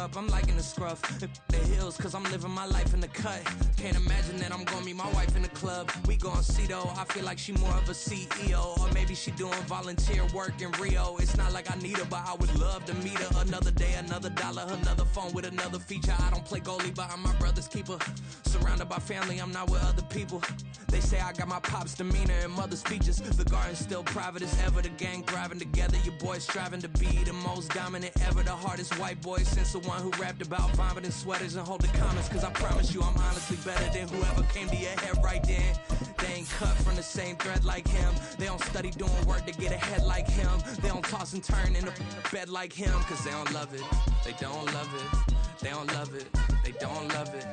up, I'm liking the scruff. The hills, cause I'm living my life in the cut. Can't imagine that I'm gonna meet my wife in the club. We gon' see though, I feel like she more of a CEO. Or maybe she doing volunteer work in Rio. It's not like I need her, but I would love to meet her. Another day, another dollar, another phone with another feature. I don't play goalie, but I'm my brother's keeper. Surrounded by family, I'm not with other people. They say I got my pop's demeanor and mother's features. The garden's still private as ever. The gang thriving together. Your boys striving to be the most dominant ever. The hardest white boy since the one who rapped about vomiting sweaters and holding comments. Cause I promise you I'm honestly better than whoever came to your head right then. They ain't cut from the same thread like him. They don't study doing work to get ahead like him. They don't toss and turn in the bed like him. Cause they don't love it. They don't love it. They don't love it. They don't love it.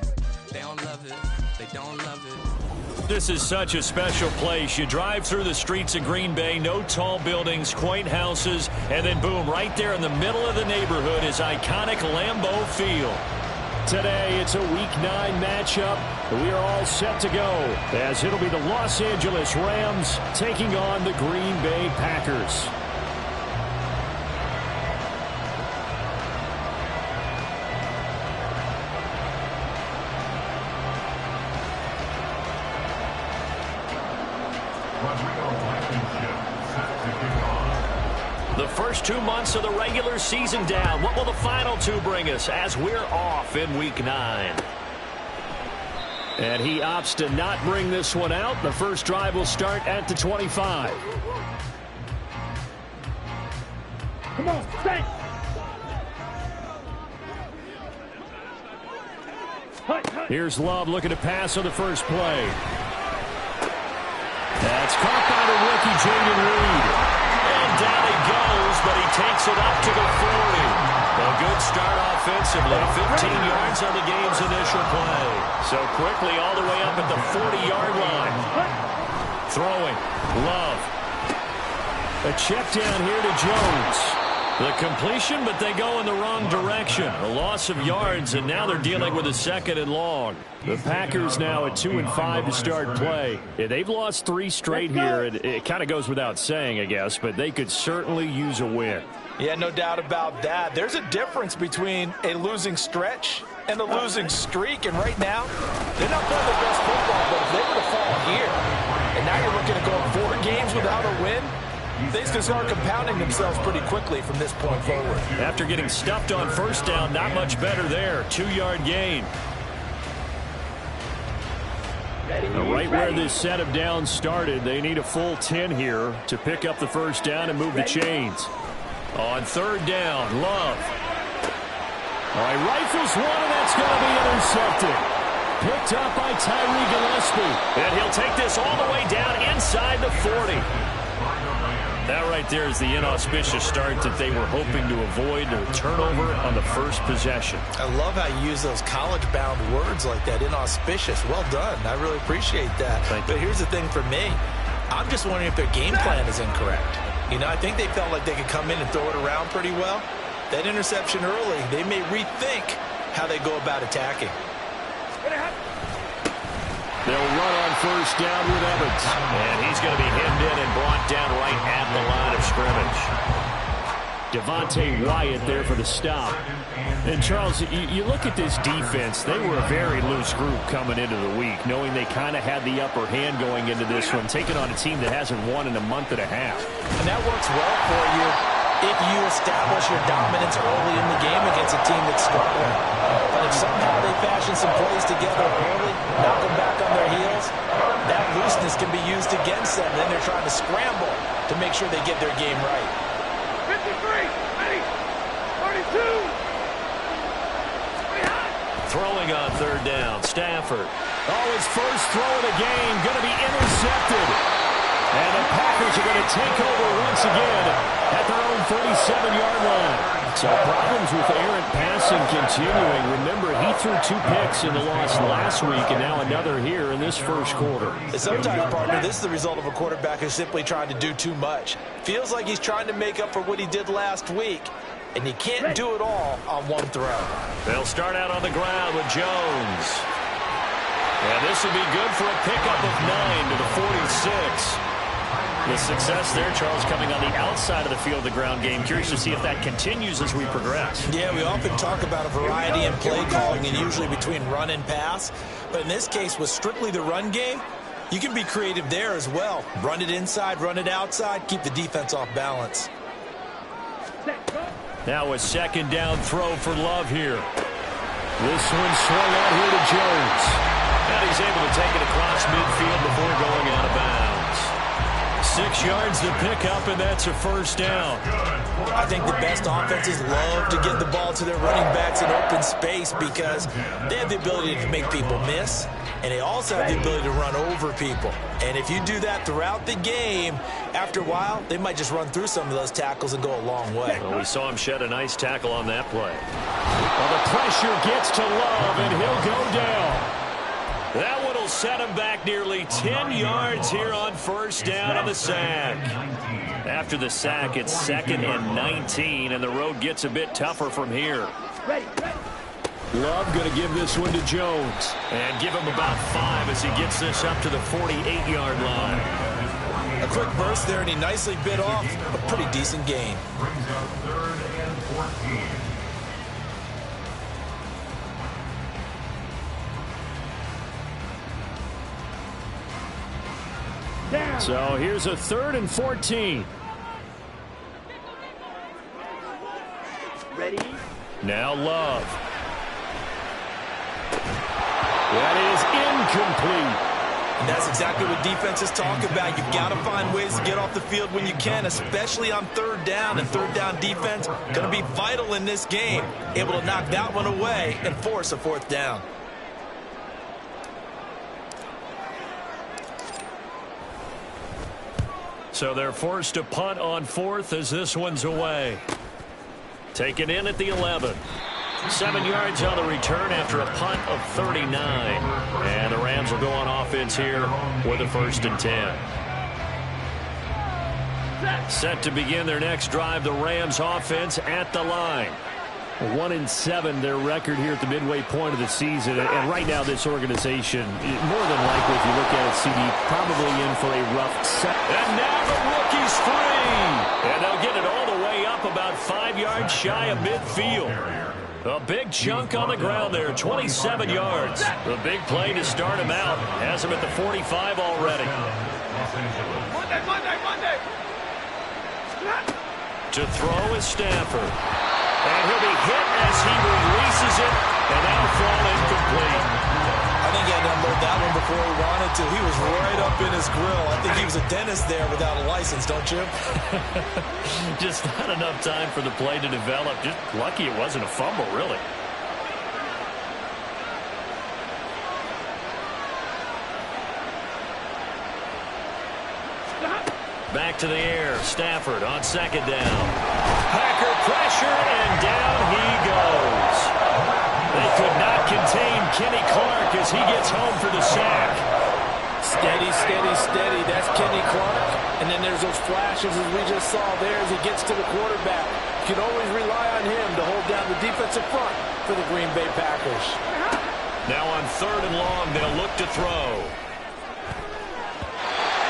They don't love it. They don't love it. This is such a special place. You drive through the streets of Green Bay, no tall buildings, quaint houses, and then boom, right there in the middle of the neighborhood is iconic Lambeau Field. Today, it's a Week 9 matchup. We are all set to go as it'll be the Los Angeles Rams taking on the Green Bay Packers. The first 2 months of the regular season down. What will the final two bring us as we're off in Week 9? And he opts to not bring this one out. The first drive will start at the 25. Come on, stay! Here's Love looking to pass on the first play. That's caught by the rookie, Jayden Reed. And down he goes, but he takes it up to the 40. A good start offensively. 15 yards on the game's initial play. So quickly all the way up at the 40-yard line. Throwing. Love. A check down here to Jones. The completion, but they go in the wrong direction. A loss of yards, and now they're dealing with a second and long. The Packers now at 2-5 to start play. Yeah, they've lost 3 straight here, and it kind of goes without saying, I guess, but they could certainly use a win. Yeah, no doubt about that. There's a difference between a losing stretch and a losing streak, and right now, they're not playing their best football, but if they were to fall here, and now you're looking at going 4 games without a win, things can start compounding themselves pretty quickly from this point forward. After getting stuffed on first down, not much better there. 2-yard gain. Right where this set of downs started, they need a full 10 here to pick up the first down and move the chains. On third down, Love. All right, rifles one, and that's going to be intercepted. Picked up by Tyree Gillespie. And he'll take this all the way down inside the 40. That right there is the inauspicious start that they were hoping to avoid, a turnover on the first possession. I love how you use those college-bound words like that, inauspicious. Well done. I really appreciate that. But here's the thing for me. I'm just wondering if their game plan is incorrect. You know, I think they felt like they could come in and throw it around pretty well. That interception early, they may rethink how they go about attacking. They'll run on first down with Evans. And he's going to be hemmed in and brought down right at the line of scrimmage. Devontae Wyatt there for the stop. And, Charles, you look at this defense, they were a very loose group coming into the week, knowing they kind of had the upper hand going into this one, taking on a team that hasn't won in a month and a half. And that works well for you if you establish your dominance early in the game against a team that's struggling. But if somehow they fashion some plays together early, knock them back on their heels, that looseness can be used against them. Then they're trying to scramble to make sure they get their game right. 53, ready, 32. Throwing on third down, Stafford. Oh, his first throw of the game, going to be intercepted. And the Packers are going to take over once again at their own 37-yard line. So problems with errant passing continuing. Remember, he threw 2 picks in the loss last week, and now another here in this first quarter. Sometimes, partner, this is the result of a quarterback who's simply trying to do too much. Feels like he's trying to make up for what he did last week, and you can't do it all on one throw. They'll start out on the ground with Jones. And this will be good for a pickup of 9 to the 46. The success there, Charles, coming on the outside of the field of the ground game. Curious to see if that continues as we progress. Yeah, we often talk about a variety in play calling and usually between run and pass. But in this case, with strictly the run game, you can be creative there as well. Run it inside, run it outside, keep the defense off balance. Now a second down throw for Love here. This one swung out here to Jones. And he's able to take it across midfield before going out of bounds. 6 yards to pick up, and that's a first down. I think the best offenses love to get the ball to their running backs in open space because they have the ability to make people miss, and they also have the ability to run over people. And if you do that throughout the game, after a while, they might just run through some of those tackles and go a long way. Well, we saw him shed a nice tackle on that play. Well, the pressure gets to Love, and he'll go down. That one will set him back nearly 10 yards here on first down on the sack. After the sack, it's 2nd and 19, and the road gets a bit tougher from here. Love going to give this one to Jones. And give him about 5 as he gets this up to the 48-yard line. A quick burst there, and he nicely bit off a pretty decent gain. So here's a 3rd and 14. Ready? Now Love. That is incomplete. And that's exactly what defenses talk about. You've got to find ways to get off the field when you can, especially on 3rd down. And 3rd down defense going to be vital in this game. Able to knock that one away and force a 4th down. So they're forced to punt on 4th as this one's away. Taken in at the 11. 7 yards on the return after a punt of 39. And the Rams will go on offense here with a 1st and 10. Set to begin their next drive, the Rams offense at the line. 1-7 their record here at the midway point of the season, and right now this organization, more than likely if you look at it, CD, probably in for a rough set. And now the rookie's free, and they'll get it all the way up about 5 yards shy of midfield. A big chunk on the ground there, 27 yards. The big play to start him out has him at the 45 already. Monday. To throw is Stafford. And he'll be hit as he releases it, and that'll fall incomplete. I think he had to unload that one before he wanted to. He was right up in his grill. I think he was a dentist there without a license, don't you? Just not enough time for the play to develop. Just lucky it wasn't a fumble, really. Back to the air. Stafford on 2nd down. Packer pressure, and down he goes. They could not contain Kenny Clark as he gets home for the sack. Steady. That's Kenny Clark. And then there's those flashes as we just saw there as he gets to the quarterback. You can always rely on him to hold down the defensive front for the Green Bay Packers. Now on 3rd and long, they'll look to throw.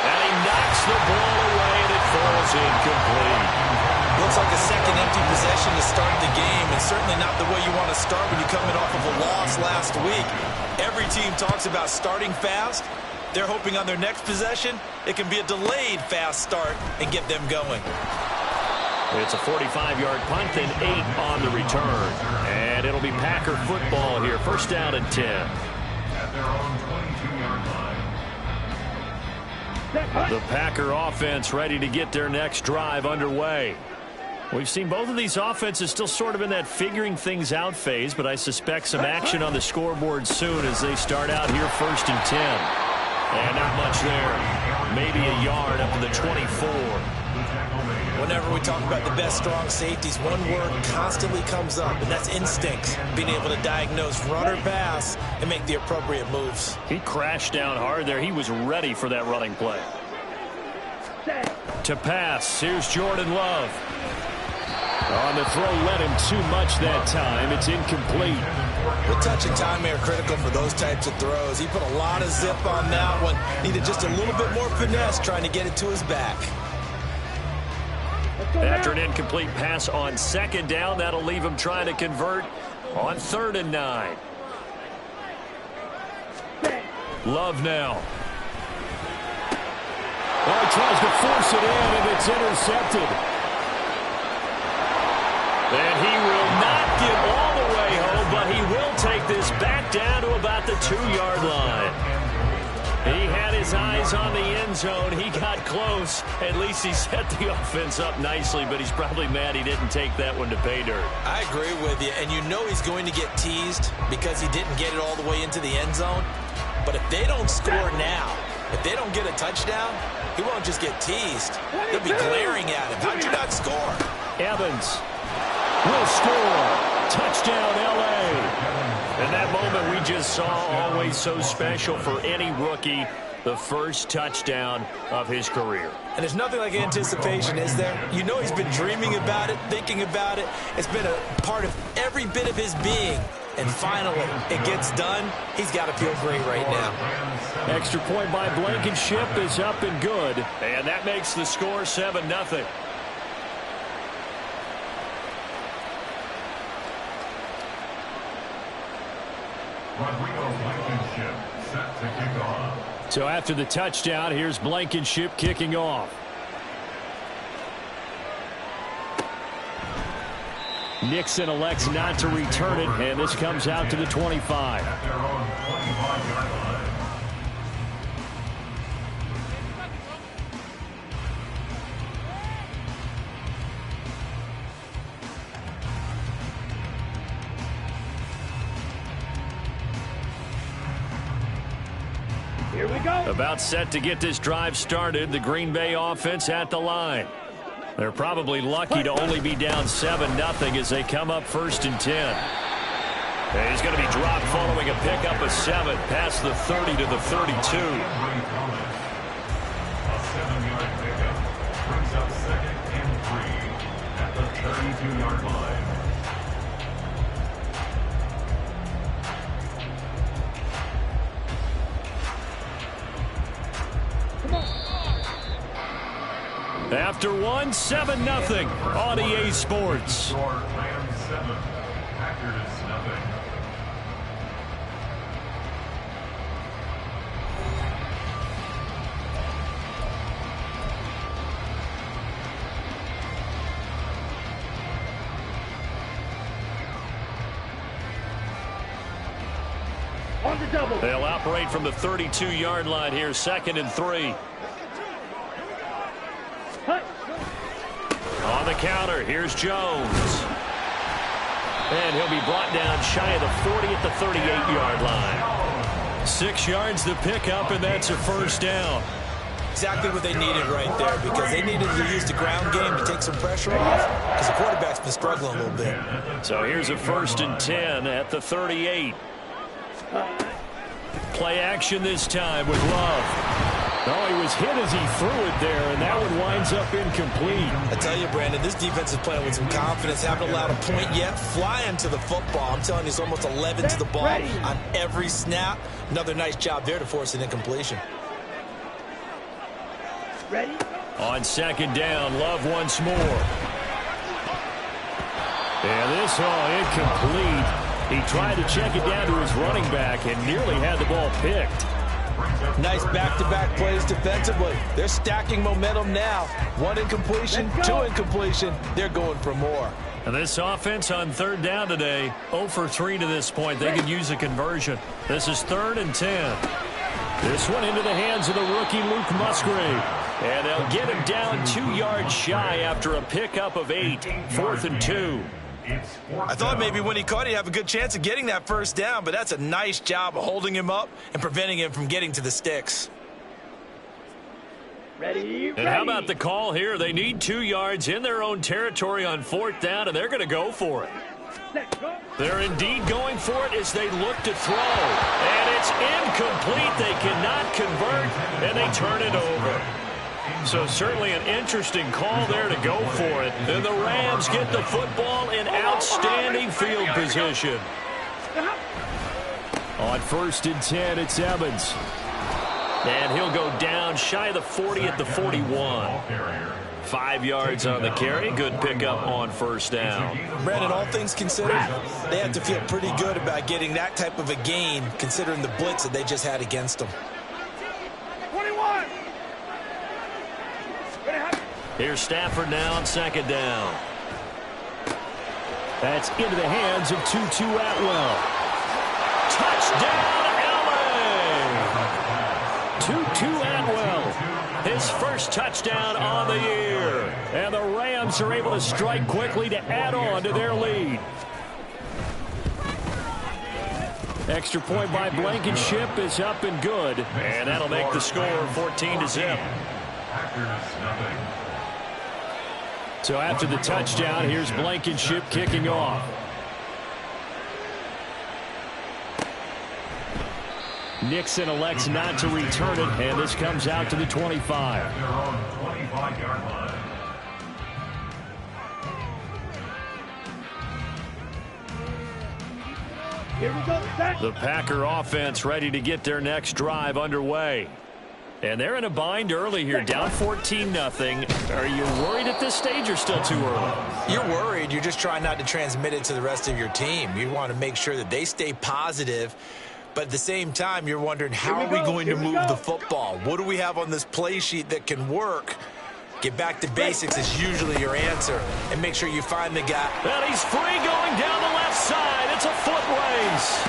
And he knocks the ball away, and it falls incomplete. Looks like a second empty possession to start the game, and certainly not the way you want to start when you're coming off of a loss last week. Every team talks about starting fast. They're hoping on their next possession, it can be a delayed fast start and get them going. It's a 45-yard punt and 8 on the return. And it'll be Packer football here. 1st down and 10. The Packer offense ready to get their next drive underway. We've seen both of these offenses still sort of in that figuring things out phase, but I suspect some action on the scoreboard soon as they start out here 1st and 10. And not much there. Maybe a yard up to the 24. Whenever we talk about the best strong safeties, one word constantly comes up, and that's instincts. Being able to diagnose run or pass and make the appropriate moves. He crashed down hard there. He was ready for that running play. To pass, here's Jordan Love. On the throw, led him too much that time. It's incomplete. The touch and timing are critical for those types of throws. He put a lot of zip on that one. Needed just a little bit more finesse trying to get it to his back. After an incomplete pass on second down, that'll leave him trying to convert on 3rd and 9. Love now. Oh, he tries to force it in, and it's intercepted. And he will not get all the way home, but he will take this back down to about the 2-yard line. He had his eyes on the end zone. He got close. At least he set the offense up nicely, but he's probably mad he didn't take that one to pay dirt. I agree with you, and you know he's going to get teased because he didn't get it all the way into the end zone. But if they don't score now, if they don't get a touchdown, he won't just get teased. They'll be glaring at him. How'd you not score? Evans will score. Touchdown, L.A. And that moment we just saw, always so special for any rookie, the first touchdown of his career. And there's nothing like anticipation, is there? You know he's been dreaming about it, thinking about it. It's been a part of every bit of his being. And finally, it gets done. He's got to feel great right now. Extra point by Blankenship is up and good. And that makes the score 7-0. So after the touchdown, here's Blankenship kicking off. Nixon elects not to return it, and this comes out to the 25. Here we go. About set to get this drive started, the Green Bay offense at the line. They're probably lucky to only be down 7-0 as they come up 1st and 10. And he's going to be dropped following a pickup of 7 past the 30 to the 32. A 7-yard pickup brings up 2nd and 3 at the 32-yard line. After 1, 7-0 on EA Sports. Rams 7, Packers 0. On the double. They'll operate from the 32-yard line here, 2nd and 3. On the counter, here's Jones. And he'll be brought down shy of the 40 at the 38-yard line. 6 yards the pickup, and that's a 1st down. Exactly what they needed right there, because they needed to use the ground game to take some pressure off, because the quarterback's been struggling a little bit. So here's a 1st and 10 at the 38. Play action this time with Love. Oh, he was hit as he threw it there, and that one winds up incomplete. I tell you, Brandon, this defense is playing with some confidence. Haven't allowed a point yet. Flying to the football. I'm telling you, it's almost 11 to the ball on every snap. Another nice job there to force an incompletion. Ready? On 2nd down, Love once more. And this incomplete. He tried to check it down to his running back and nearly had the ball picked. Nice back-to-back plays defensively. They're stacking momentum now. 1 incompletion, 2 incompletion. They're going for more. And this offense on 3rd down today, 0 for 3 to this point. They could use a conversion. This is 3rd and 10. This one into the hands of the rookie Luke Musgrave. And they'll get him down 2 yards shy after a pickup of 8. 4th and 2. I thought maybe when he caught it, he'd have a good chance of getting that 1st down, but that's a nice job of holding him up and preventing him from getting to the sticks. Ready? And how about the call here? They need 2 yards in their own territory on 4th down, and they're going to go for it. They're indeed going for it as they look to throw. And it's incomplete. They cannot convert, and they turn it over. So certainly an interesting call there to go for it. And the Rams get the football in outstanding field position. On 1st and 10, it's Evans. And he'll go down shy of the 40 at the 41. 5 yards on the carry. Good pickup on 1st down. Brandon, all things considered, they have to feel pretty good about getting that type of a gain, considering the blitz that they just had against them. 21. Here's Stafford now on 2nd down. That's into the hands of Tutu Atwell. Touchdown, LA! Tutu Atwell, his first touchdown on the year. And the Rams are able to strike quickly to add on to their lead. Extra point by Blankenship is up and good. And that'll make the score 14-0. So after the touchdown, here's Blankenship kicking off. Nixon elects not to return it, and this comes out to the 25. They're on the 25-yard line. Here we go. Set. The Packer offense ready to get their next drive underway. And they're in a bind early here, down 14-0. Are you worried at this stage or still too early? You're worried. You're just trying not to transmit it to the rest of your team. You want to make sure that they stay positive. But at the same time, you're wondering, how are we going to move the football? What do we have on this play sheet that can work? Get back to basics is usually your answer. And make sure you find the guy. And he's free going down the left side. It's a foot race.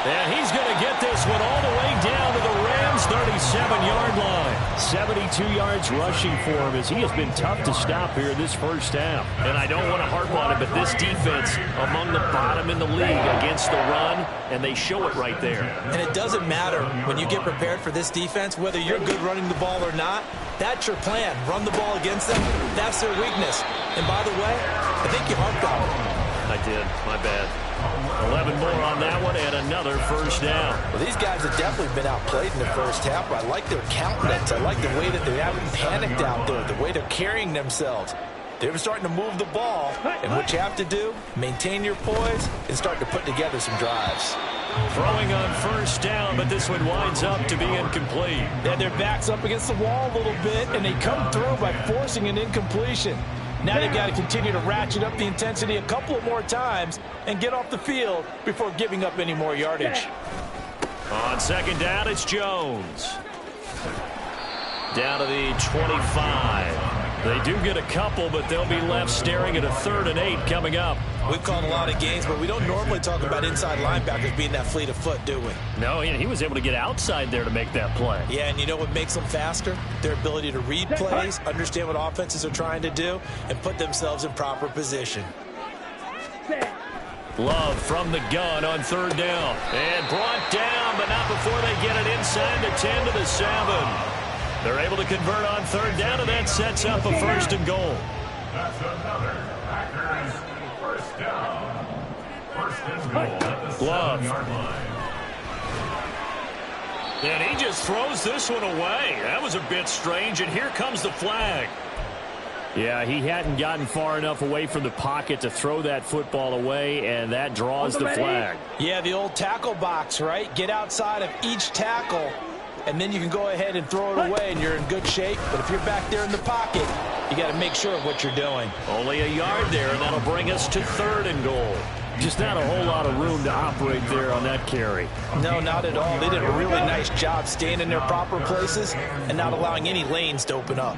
And he's going to get this one all the way down to the Rams' 37-yard line. 72 yards rushing for him as he has been tough to stop here this first half. And I don't want to harp on it, but this defense among the bottom in the league against the run, and they show it right there. And it doesn't matter when you get prepared for this defense, whether you're good running the ball or not, that's your plan. Run the ball against them. That's their weakness. And by the way, I think you harped on it. I did. My bad. 11 more on that one and another first down. Well, these guys have definitely been outplayed in the first half, but I like their countenance. I like the way that they haven't panicked out there, the way they're carrying themselves. They're starting to move the ball, and what you have to do, maintain your poise and start to put together some drives. Throwing on first down, but this one winds up to be incomplete. Yeah, their back's up against the wall a little bit, and they come through by forcing an incompletion. Now they've got to continue to ratchet up the intensity a couple of more times and get off the field before giving up any more yardage. On 2nd down, it's Jones. Down to the 25. They do get a couple, but they'll be left staring at a 3rd and 8 coming up. We've called a lot of games, but we don't normally talk about inside linebackers being that fleet of foot, do we? No, he was able to get outside there to make that play. Yeah, and you know what makes them faster? Their ability to read plays, understand what offenses are trying to do, and put themselves in proper position. Love from the gun on 3rd down. And brought down, but not before they get it inside the 10 to the 7. They're able to convert on 3rd down, and that sets up a 1st and goal. That's another Packers first down. 1st and goal at the Love. 7-yard line. And he just throws this one away. That was a bit strange, and here comes the flag. Yeah, he hadn't gotten far enough away from the pocket to throw that football away, and that draws the flag. Yeah, the old tackle box, right? Get outside of each tackle, and then you can go ahead and throw it away, and you're in good shape. But if you're back there in the pocket, you got to make sure of what you're doing. Only a yard there, and that'll bring us to 3rd and goal. Just not a whole lot of room to operate there on that carry. No, not at all. They did a really nice job staying in their proper places and not allowing any lanes to open up.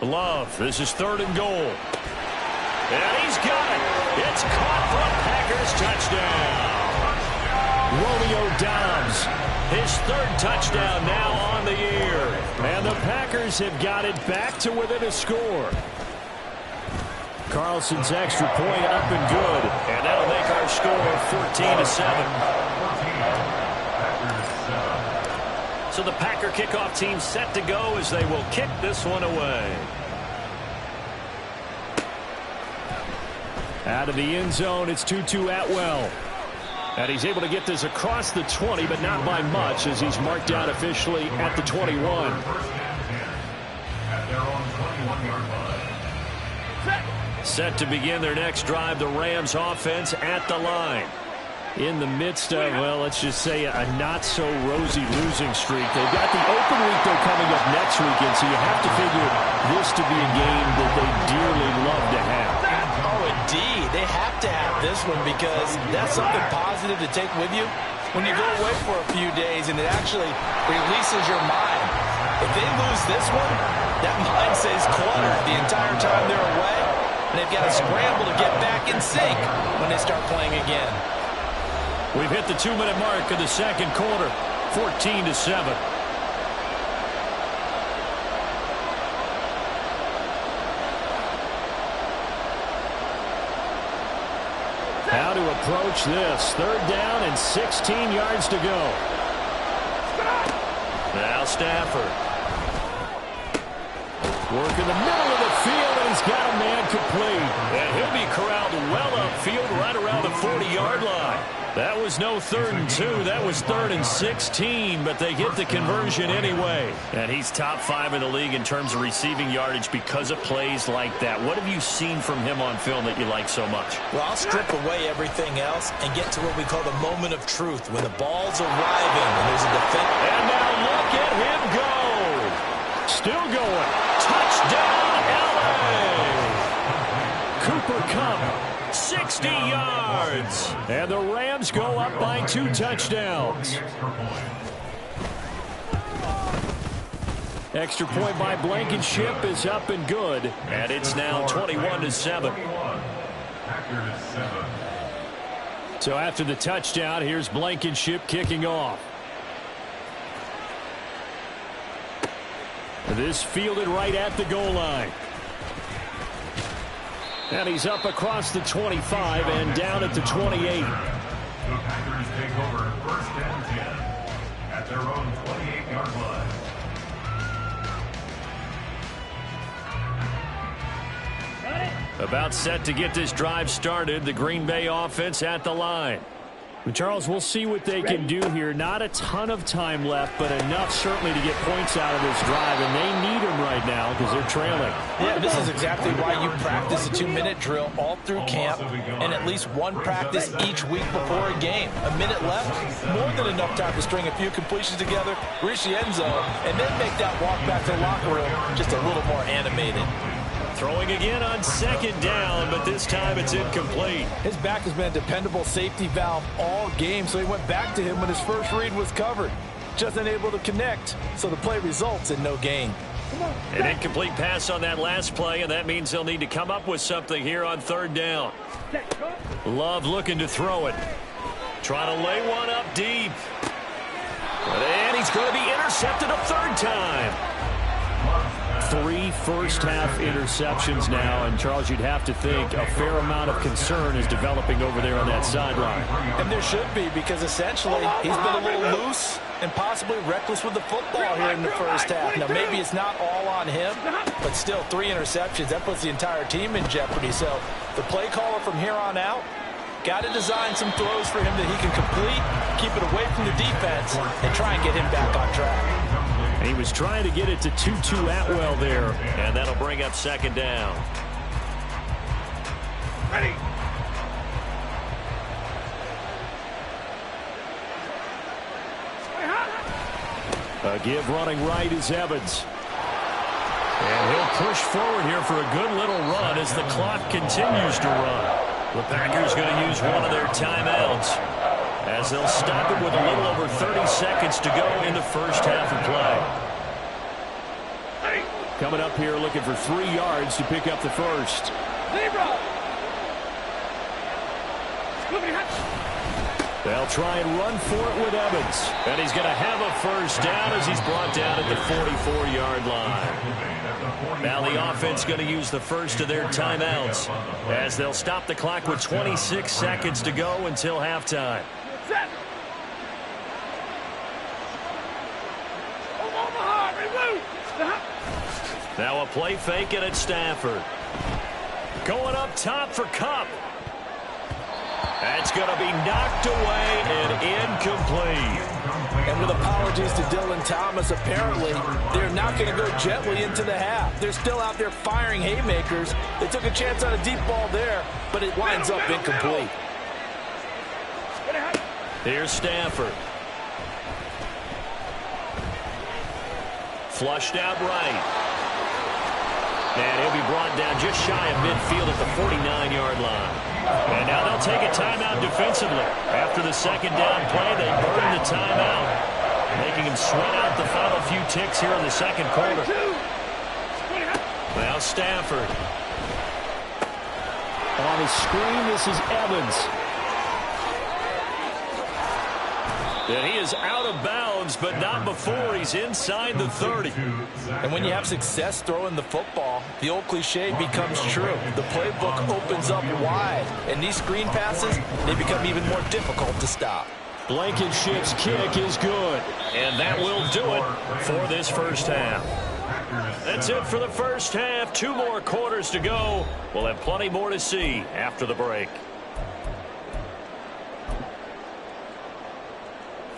Love, this is 3rd and goal. And he's got it. It's caught for a Packers touchdown. Romeo Dobbs, his 3rd touchdown now on the year. And the Packers have got it back to within a score. Carlson's extra point up and good. And that'll make our score 14-7. So the Packer kickoff team set to go as they will kick this one away. Out of the end zone, it's Tutu Atwell. And he's able to get this across the 20, but not by much as he's marked out officially at the 21. Set to begin their next drive, the Rams offense at the line. In the midst of, well, let's just say a not-so-rosy losing streak. They've got the open week, though, coming up next weekend, so you have to figure this to be a game that they dearly love to have. Oh, indeed. They have to have this one because that's something positive to take with you when you go away for a few days, and it actually releases your mind. If they lose this one, that mind stays cluttered the entire time they're away, and they've got to scramble to get back in sync when they start playing again. We've hit the 2-minute mark of the second quarter, 14-7. How to approach this. 3rd down and 16 yards to go. Now Stafford. Work in the middle of the field, and he's got a man complete. And he'll be corralled well upfield right around the 40-yard line. That was no 3rd and 2. That was 3rd and 16, but they get the conversion anyway. And he's top 5 in the league in terms of receiving yardage because of plays like that. What have you seen from him on film that you like so much? Well, I'll strip away everything else and get to what we call the moment of truth, when the ball's arriving and there's a defense. And now look at him go. Still going. Touchdown, L.A. Cooper Kupp, 60 yards. And the Rams go up by 2 touchdowns. Extra point by Blankenship is up and good. And it's now 21-7. So after the touchdown, here's Blankenship kicking off. This fielded right at the goal line. And he's up across the 25 and down at the 28. The Packers take over 1st and 10 at their own 28-yard line. About set to get this drive started. The Green Bay offense at the line. Charles, we'll see what they can do here. Not a ton of time left, but enough certainly to get points out of this drive, and they need them right now because they're trailing. Yeah, this is exactly why you practice a 2-minute drill all through camp and at least one practice each week before a game. A minute left, more than enough time to string a few completions together, reach the end zone, and then make that walk back to the locker room just a little more animated. Throwing again on 2nd down, but this time it's incomplete. His back has been a dependable safety valve all game, so he went back to him when his first read was covered. Just unable to connect, so the play results in no gain. An incomplete pass on that last play, and that means they'll need to come up with something here on 3rd down. Love looking to throw it. Trying to lay one up deep. And he's going to be intercepted a 3rd time. 3 first-half interceptions now, and Charles, you'd have to think a fair amount of concern is developing over there on that sideline. And there should be, because essentially he's been a little loose and possibly reckless with the football here in the first half. Now, maybe it's not all on him, but still 3 interceptions. That puts the entire team in jeopardy. So the play caller from here on out got to design some throws for him that he can complete, keep it away from the defense, and try and get him back on track. He was trying to get it to Tutu Atwell there, and that'll bring up 2nd down. Ready. A give running right is Evans. And he'll push forward here for a good little run as the clock continues to run. The Packers going to use one of their timeouts as they'll stop it with a little over 30 seconds to go in the first half of play. Coming up here looking for 3 yards to pick up the first. They'll try and run for it with Evans. And he's going to have a first down as he's brought down at the 44-yard line. Now the offense going to use the first of their timeouts as they'll stop the clock with 26 seconds to go until halftime. Now a play fake and it's Stafford. Going up top for Kupp. That's going to be knocked away and incomplete. And with apologies to Dylan Thomas, apparently they're not going to go gently into the half. They're still out there firing haymakers. They took a chance on a deep ball there, but it winds up incomplete. Here's Stafford. Flushed out right. And he'll be brought down just shy of midfield at the 49-yard line. And now they'll take a timeout defensively. After the second down play, they burn the timeout, making him sweat out the final few ticks here in the second quarter. Now Stafford. On his screen, this is Evans. And he is out of bounds, but not before he's inside the 30. And when you have success throwing the football, the old cliche becomes true. The playbook opens up wide, and these screen passes, they become even more difficult to stop. Blankenship's kick is good. And that will do it for this first half. That's it for the first half. 2 more quarters to go. We'll have plenty more to see after the break.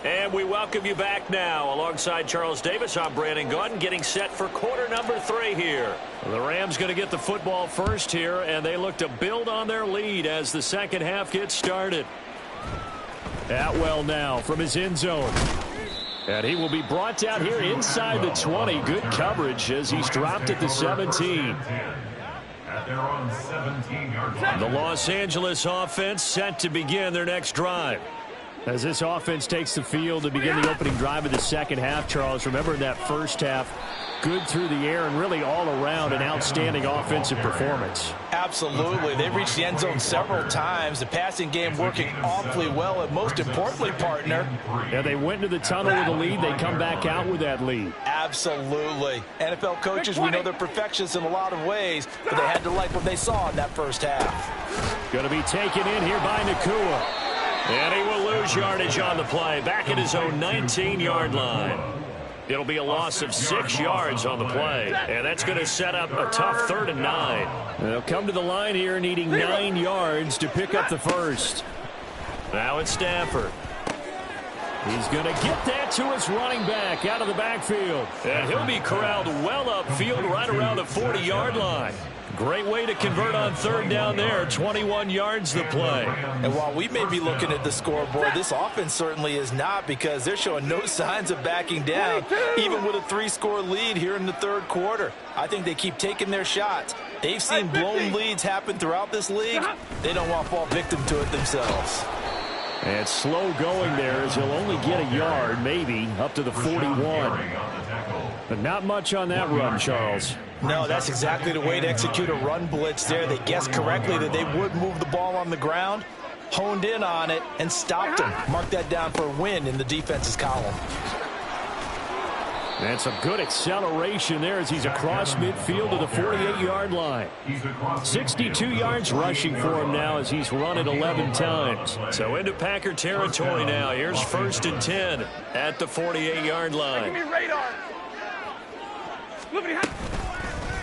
And we welcome you back now. Alongside Charles Davis, I'm Brandon Gaudin, getting set for quarter number 3 here. The Rams going to get the football first here, and they look to build on their lead as the second half gets started. Atwell now from his end zone. And he will be brought down here inside the 20. Good coverage as he's dropped at the 17. The Los Angeles offense set to begin their next drive. As this offense takes the field to begin the opening drive of the second half, Charles, remember in that first half, good through the air and really all around an outstanding offensive performance. Absolutely. They reached the end zone several times. The passing game working awfully well, and most importantly, partner. Yeah, they went into the tunnel with a lead. They come back out with that lead. Absolutely. NFL coaches, we know they're perfectionists in a lot of ways, but they had to like what they saw in that first half. Going to be taken in here by Nakua. And he will lose yardage on the play, back at his own 19-yard line. It'll be a loss of 6 yards on the play, and that's going to set up a tough 3rd and 9. They'll come to the line here needing 9 yards to pick up the first. Now it's Stafford. He's going to get that to his running back out of the backfield. And he'll be corralled well upfield right around the 40-yard line. Great way to convert on 3rd down there. 21 yards the play. And while we may be looking at the scoreboard, this offense certainly is not, because they're showing no signs of backing down, even with a 3-score lead here in the 3rd quarter. I think they keep taking their shots. They've seen blown leads happen throughout this league. They don't want to fall victim to it themselves. And slow going there as he'll only get a yard, maybe, up to the 41. But not much on that run, Charles. No, that's exactly the way to execute a run blitz there. They guessed correctly that they would move the ball on the ground, honed in on it, and stopped them. Mark that down for a win in the defense's column. And some good acceleration there as he's across midfield to the 48-yard line. 62 yards rushing for him now as he's run it 11 times. So into Packer territory now. Here's 1st and 10 at the 48-yard line.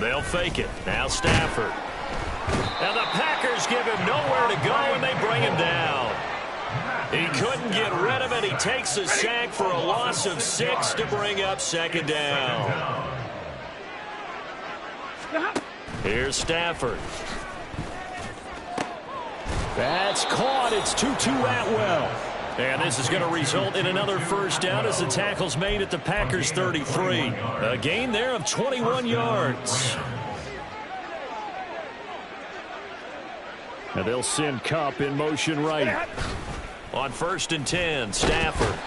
They'll fake it. Now Stafford. And the Packers give him nowhere to go, and they bring him down. He couldn't get rid of it. He takes a sack for a loss of 6 to bring up 2nd down. Here's Stafford. That's caught. It's 2-2 Atwell. And this is going to result in another 1st down as the tackle's made at the Packers' 33. A gain there of 21 yards. And they'll send Kupp in motion right. On 1st and 10, Stafford.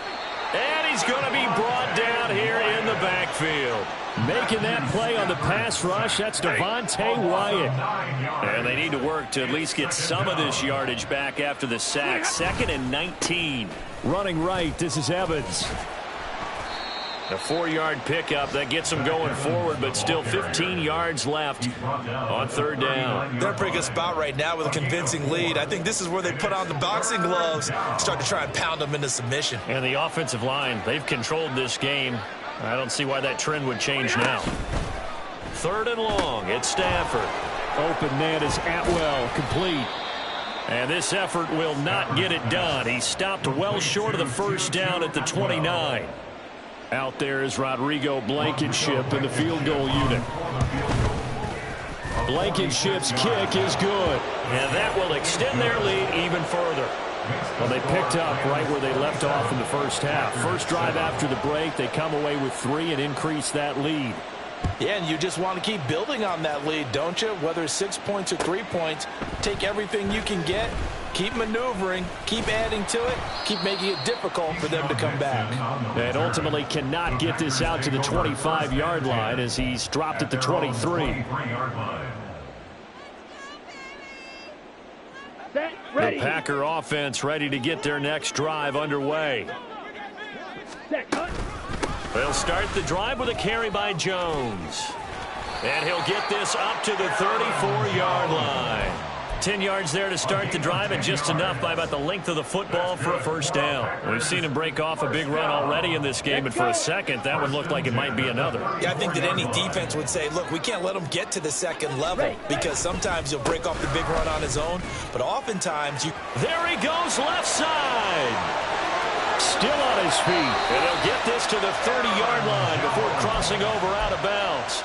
And he's going to be brought down here in the backfield. Making that play on the pass rush, that's Devontae Wyatt. And they need to work to at least get some of this yardage back after the sack. 2nd and 19. Running right, this is Evans. A 4-yard pickup that gets them going forward, but still 15 yards left on 3rd down. They're in a pretty good spot right now with a convincing lead. I think this is where they put on the boxing gloves, start to try and pound them into submission. And the offensive line, they've controlled this game. I don't see why that trend would change now. 3rd and long, it's Stafford. Open man is Atwell, complete. And this effort will not get it done. He stopped well short of the first down at the 29. Out there is Rodrigo Blankenship in the field goal unit. Blankenship's kick is good. And that will extend their lead even further. Well, they picked up right where they left off in the first half. First drive after the break, they come away with 3 and increase that lead. Yeah, and you just want to keep building on that lead, don't you? Whether it's 6 points or 3 points, take everything you can get, keep maneuvering, keep adding to it, keep making it difficult for them to come back. And ultimately cannot get this out to the 25-yard line as he's dropped at the 23. The Packer offense ready to get their next drive underway. They'll start the drive with a carry by Jones. And he'll get this up to the 34-yard line. 10 yards there to start the drive, and just enough by about the length of the football for a first down. We've seen him break off a big run already in this game, and for a second, that one looked like it might be another. Yeah, I think that any defense would say, look, we can't let him get to the second level, because sometimes he'll break off the big run on his own, but oftentimes you... There he goes, left side. Still on his feet, and he'll get this to the 30-yard line before crossing over out of bounds.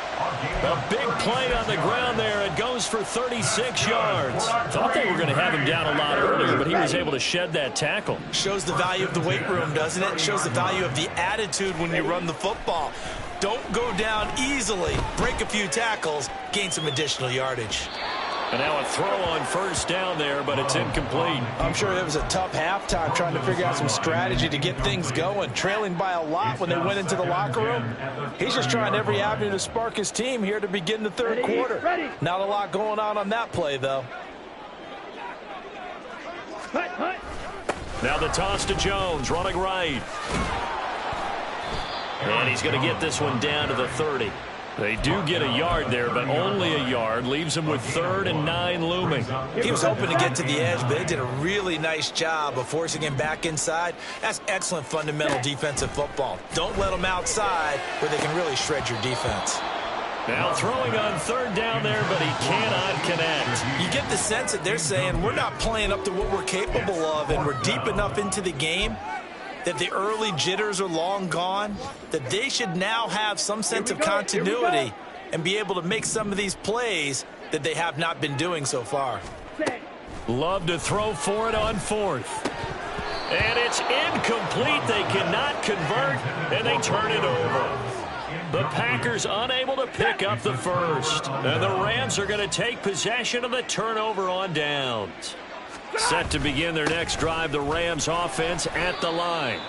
A big play on the ground there. It goes for 36 yards. Thought they were going to have him down a lot earlier, but he was able to shed that tackle. Shows the value of the weight room, doesn't it? Shows the value of the attitude when you run the football. Don't go down easily. Break a few tackles. Gain some additional yardage. And now a throw on first down there, but it's incomplete. I'm sure it was a tough halftime trying to figure out some strategy to get things going. Trailing by a lot when they went into the locker room. He's just trying every avenue to spark his team here to begin the third quarter. Not a lot going on that play, though. Now the toss to Jones, running right. And he's going to get this one down to the 30. They do get a yard there, but only a yard. Leaves him with 3rd and 9 looming. He was hoping to get to the edge, but they did a really nice job of forcing him back inside. That's excellent fundamental defensive football. Don't let them outside where they can really shred your defense. Now throwing on 3rd down there, but he cannot connect. You get the sense that they're saying we're not playing up to what we're capable of, and we're deep enough into the game that the early jitters are long gone, that they should now have some sense of continuity and be able to make some of these plays that they have not been doing so far. Love to throw for it on 4th. And it's incomplete. They cannot convert, and they turn it over. The Packers unable to pick up the first. And the Rams are going to take possession of the turnover on downs. Set to begin their next drive, the Rams offense at the line.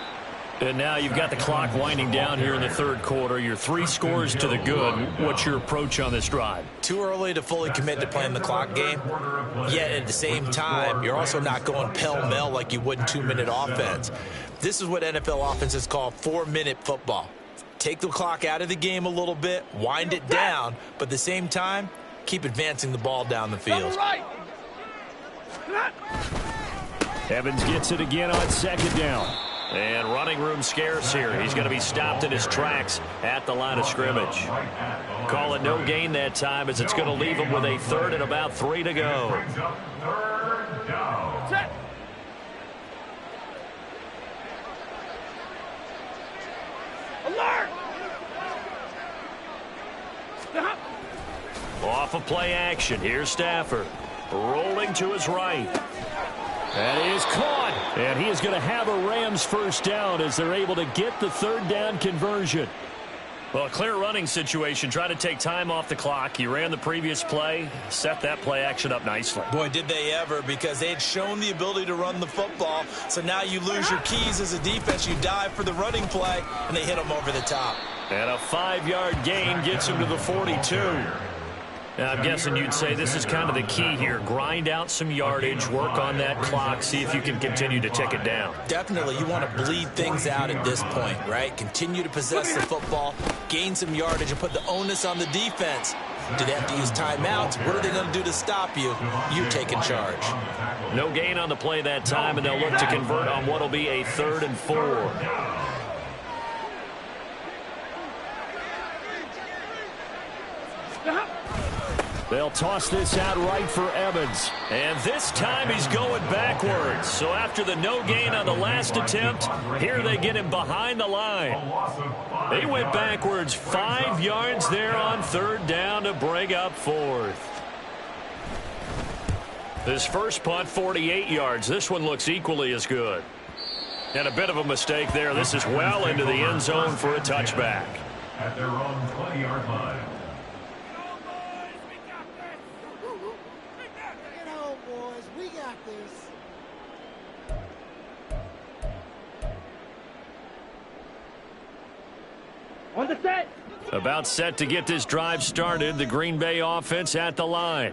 And now you've got the clock winding down here in the third quarter. You're 3 scores to the good. What's your approach on this drive? Too early to fully commit to playing the clock game. Yet at the same time, you're also not going pell-mell like you would in 2-minute offense. This is what NFL offenses call 4-minute football. Take the clock out of the game a little bit, wind it down, but at the same time, keep advancing the ball down the field. Evans gets it again on 2nd down. And running room scarce here. He's going to be stopped in his tracks at the line of scrimmage. Call it no gain that time as it's going to leave him with a 3rd and about 3 to go. Alert! Off of play action. Here's Stafford. Rolling to his right. That is caught. And he is going to have a Rams first down as they're able to get the 3rd down conversion. Well, a clear running situation. Try to take time off the clock. He ran the previous play, set that play action up nicely. Boy, did they ever, because they had shown the ability to run the football. So now you lose your keys as a defense. You dive for the running play, and they hit them over the top. And a 5-yard gain gets him to the 42. Now, I'm guessing you'd say this is kind of the key here. Grind out some yardage, work on that clock, see if you can continue to tick it down. Definitely, you want to bleed things out at this point, right? Continue to possess the football, gain some yardage, and put the onus on the defense. Do they have to use timeouts? What are they going to do to stop you? You're taking charge. No gain on the play that time, and they'll look to convert on what will be a 3rd and 4. They'll toss this out right for Evans. And this time he's going backwards. So after the no gain on the last attempt, here they get him behind the line. He went backwards 5 yards there on third down to bring up fourth. His first punt, 48 yards. This one looks equally as good. And a bit of a mistake there. This is well into the end zone for a touchback. At their own 20-yard line. On the set. About set to get this drive started. The Green Bay offense at the line.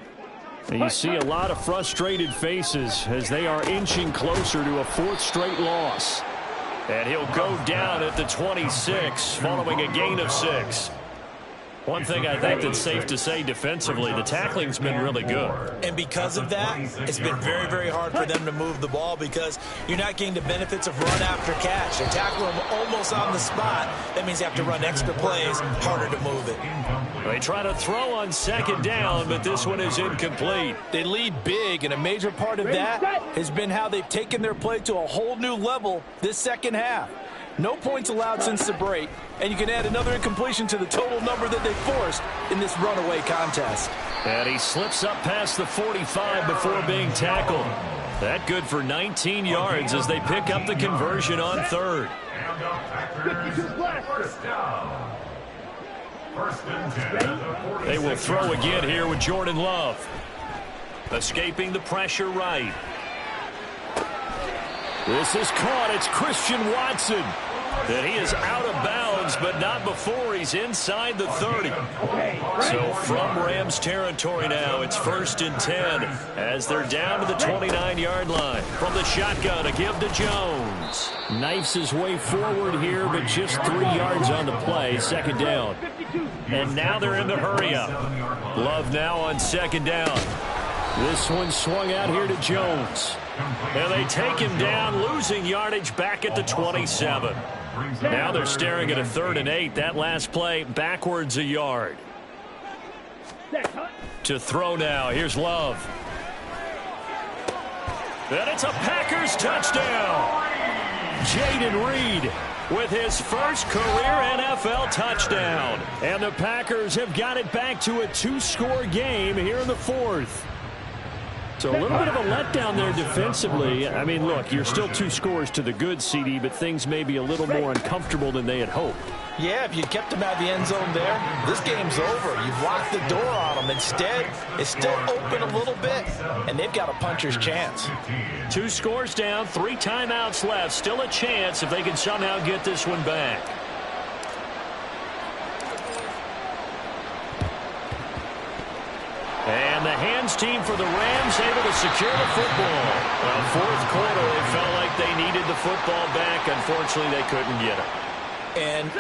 And you see a lot of frustrated faces as they are inching closer to a 4th straight loss. And he'll go down at the 26 following a gain of 6. One thing I think that's safe to say defensively, the tackling's been really good. And because of that, it's been very, very hard for them to move the ball because you're not getting the benefits of run after catch. They tackle them almost on the spot. That means you have to run extra plays, harder to move it. They try to throw on second down, but this one is incomplete. They lead big, and a major part of that has been how they've taken their play to a whole new level this second half. No points allowed since the break, and you can add another incompletion to the total number that they forced in this runaway contest. And he slips up past the 45 before being tackled. That good for 19 yards as they pick up the conversion on third. They will throw again here with Jordan Love. Escaping the pressure right. This is caught. It's Christian Watson. And he is out of bounds, but not before he's inside the 30. So from Rams territory now, it's 1st and 10 as they're down to the 29-yard line. From the shotgun, a give to Jones. Knifes his way forward here, but just 3 yards on the play, second down. And now they're in the hurry-up. Love now on second down. This one swung out here to Jones. And they take him down, losing yardage back at the 27. Now they're staring at a 3rd and 8. That last play backwards a yard. To throw now. Here's Love. And it's a Packers touchdown. Jaden Reed with his first career NFL touchdown. And the Packers have got it back to a 2-score game here in the 4th. So a little bit of a letdown there defensively. I mean, look, you're still 2 scores to the good, CD, but things may be a little more uncomfortable than they had hoped. Yeah, if you kept them out of the end zone there, this game's over. You've locked the door on them. Instead, it's still open a little bit, and they've got a puncher's chance. 2 scores down, 3 timeouts left. Still a chance if they can somehow get this one back. And the hands team for the Rams able to secure the football. Well, 4th quarter, they felt like they needed the football back. Unfortunately, they couldn't get it. And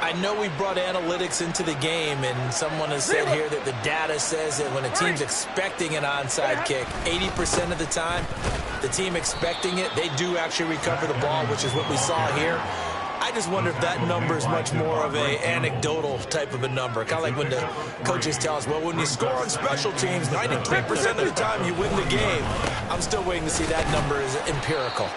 I know we brought analytics into the game, and someone has said here that the data says that when a team's expecting an onside kick, 80% of the time, the team expecting it, they do actually recover the ball, which is what we saw here. I just wonder if that number is much more of a anecdotal type of a number. Kind of like when the coaches tell us, well, when you score on special teams, 93% of the time you win the game. I'm still waiting to see that number is empirical.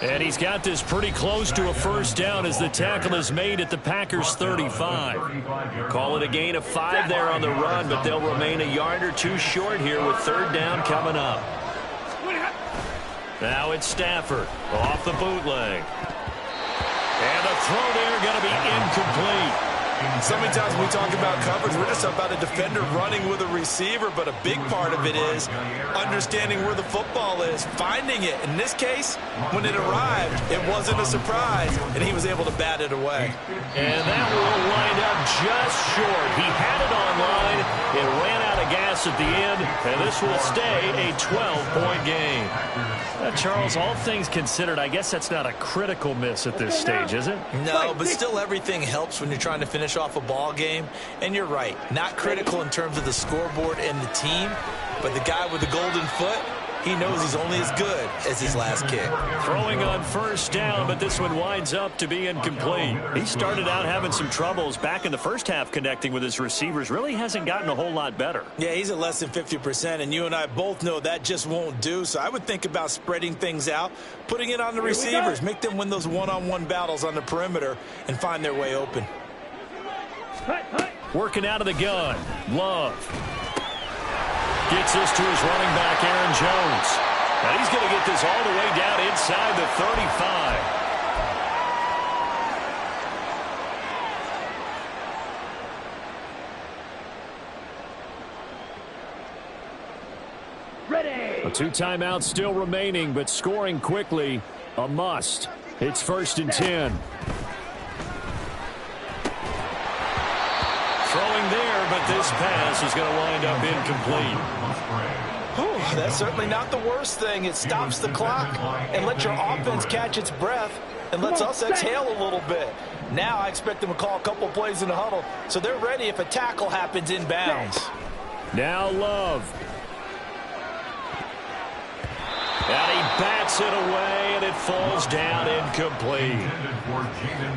And he's got this pretty close to a first down as the tackle is made at the Packers' 35. Call it a gain of 5 there on the run, but they'll remain a yard or 2 short here with 3rd down coming up. Now it's Stafford off the bootleg. And the throw there going to be incomplete. So many times when we talk about coverage, we're just about a defender running with a receiver, but a big part of it is understanding where the football is, finding it. In this case, when it arrived, it wasn't a surprise, and he was able to bat it away. And that will wind up just short. He had it on line. It ran out of gas at the end, and this will stay a 12-point game. Charles, all things considered, I guess that's not a critical miss at this stage, is it? No, but still everything helps when you're trying to finish off a ball game. And you're right, not critical in terms of the scoreboard and the team, but the guy with the golden foot, He knows he's only as good as his last kick. Throwing on first down, but this one winds up to be incomplete. He started out having some troubles back in the first half connecting with his receivers. Really hasn't gotten a whole lot better. Yeah, he's at less than 50%, and you and I both know that just won't do. So I would think about spreading things out, putting it on the receivers, make them win those one-on-one battles on the perimeter, and find their way open. Working out of the gun. Love. Gets this to his running back, Aaron Jones. And he's going to get this all the way down inside the 35. Ready. A 2 timeouts still remaining, but scoring quickly, a must. It's 1st and 10. Throwing there, but this pass is going to wind up incomplete. Whew, that's certainly not the worst thing. It stops the clock and lets your offense catch its breath and lets us exhale a little bit. Now I expect them to call a couple plays in the huddle so they're ready if a tackle happens inbounds. Now Love. And he bats it away, and it falls down incomplete.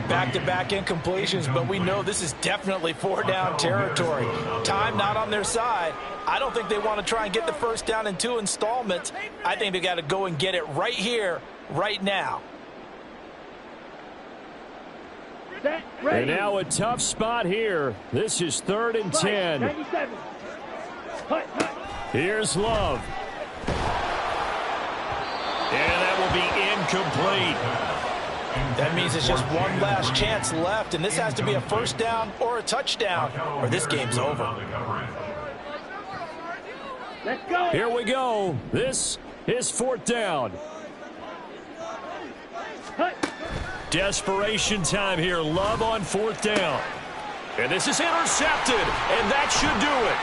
Back-to-back incompletions, but we know this is definitely 4-down territory. Time not on their side. I don't think they want to try and get the first down in 2 installments. I think they got to go and get it right here, right now. And now a tough spot here. This is 3rd and 10. 97. Here's Love. And that will be incomplete. That means it's just one last chance left, and this has to be a first down or a touchdown, or this game's over. Let's go. Here we go. This is 4th down. Desperation time here. Love on 4th down. And this is intercepted, and that should do it.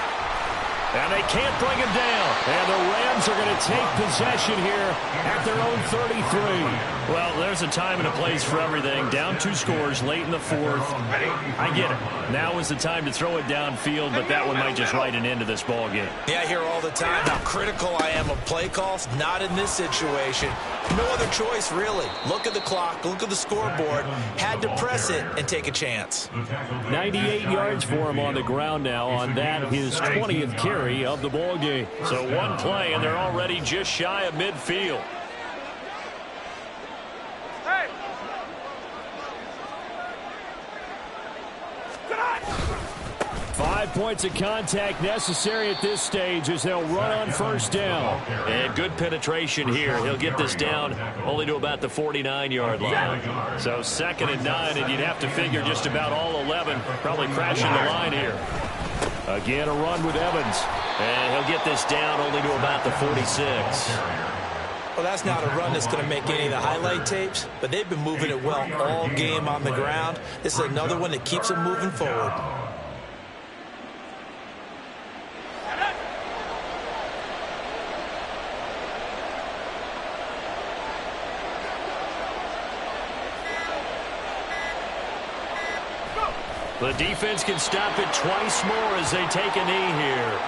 And they can't bring him down. And the Rams are going to take possession here at their own 33. Well, there's a time and a place for everything. Down 2 scores late in the 4th. I get it. Now is the time to throw it downfield, but that one might just write an end to this ball game. Yeah, I hear all the time how critical I am of play calls. Not in this situation. No other choice, really. Look at the clock. Look at the scoreboard. Had to press it and take a chance. 98 yards for him on the ground now on that, his 20th carry of the ball game. So one play, and they're already just shy of midfield. Hey. 5 points of contact necessary at this stage as they'll run on first down. And good penetration here. He'll get this down only to about the 49-yard line. So 2nd and 9, and you'd have to figure just about all 11 probably crashing the line here. Again, a run with Evans. And he'll get this down only to about the 46. Well, that's not a run that's going to make any of the highlight tapes, but they've been moving it well all game on the ground. This is another one that keeps them moving forward. The defense can stop it twice more as they take a knee here.